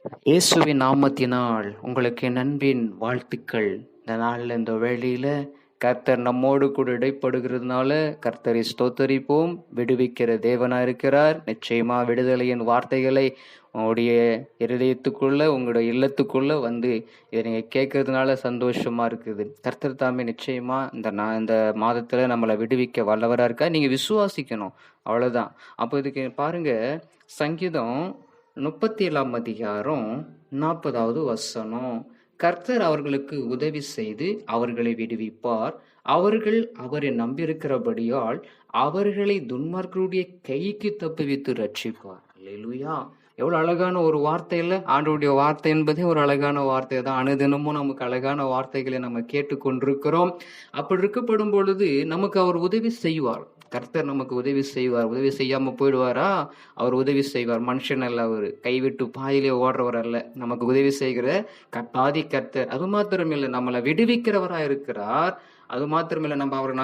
இயேசுவின் நாமத்தினால் உங்களுக்கு என் அன்பின் வாழ்த்துக்கள். இந்த நாள்ல இந்த வேளையில கர்த்தர் நம்மோடு கூட இடைப்படுகிறதுனால கர்த்தரை ஸ்தோத்தரிப்போம். விடுவிக்கிற தேவனா இருக்கிறார். நிச்சயமா விடுதலையின் வார்த்தைகளை உங்களுடைய இருதயத்துக்குள்ள, உங்களுடைய இல்லத்துக்குள்ள வந்து இதை நீங்க கேட்கறதுனால சந்தோஷமா இருக்குது. கர்த்தர் தாமே நிச்சயமா இந்த மாதத்துல நம்மளை விடுவிக்க வல்லவரா இருக்கா. நீங்க விசுவாசிக்கணும், அவ்வளவுதான். அப்போ இதுக்கு பாருங்க, சங்கீதம் 37ஆம் அதிகாரம் 40வது வசனம். கர்த்தர் அவர்களுக்கு உதவி செய்து அவர்களை விடுவிப்பார். அவர்கள் அவரை நம்பியிருக்கிறபடியால் அவர்களை துன்மார்க்கருடைய கைக்கு தப்புவித்து ரட்சிப்பார். அல்லேலூயா! எவ்வளவு அழகான ஒரு வார்த்தை இல்ல? ஆண்டவருடைய வார்த்தை என்பதே ஒரு அழகான வார்த்தை தான். அனுதினமும் நமக்கு அழகான வார்த்தைகளை நம்ம கேட்டுக்கொண்டிருக்கிறோம். அப்படி இருக்கப்படும் பொழுது நமக்கு அவர் உதவி செய்வார். கர்த்தர் நமக்கு உதவி செய்வார். உதவி செய்யாம போயிடுவாரா? அவர் உதவி செய்வார். மனுஷன் அல்ல, அவரு கைவிட்டு பாயிலே ஓடுறவர் அல்ல. நமக்கு உதவி செய்கிற கர்த்தாதி கர்த்தர். அது மாத்திரம் இல்லை, நம்மளை விடுவிக்கிறவரா இருக்கிறார். அது மாத்திரமில்ல, நம்ம அவரை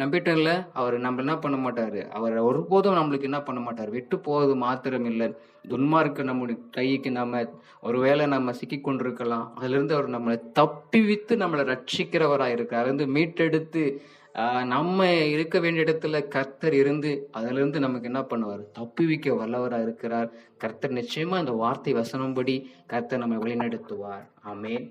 நம்பிட்டோம்ல, அவர் நம்ம என்ன பண்ண மாட்டாரு, அவர் ஒருபோதும் நம்மளுக்கு என்ன பண்ண மாட்டார், விட்டு போவது மாத்திரம் இல்லை, துன்மார்க்க நம்முடைய கைக்கு நம்ம ஒருவேளை நம்ம சிக்கி கொண்டிருக்கலாம், அதுல இருந்து அவர் நம்மளை தப்பிவித்து நம்மளை ரட்சிக்கிறவரா இருக்கிறார். இருந்து மீட்டெடுத்து நம்ம இருக்க வேண்டிய இடத்துல கர்த்தர் இருந்து அதுல இருந்து நமக்கு என்ன பண்ணுவார், தப்புவிக்க வல்லவரா இருக்கிறார். கர்த்தர் நிச்சயமா இந்த வார்த்தை வசனம்படி கர்த்தர் நம்மை வழிநடத்துவார். ஆமென்.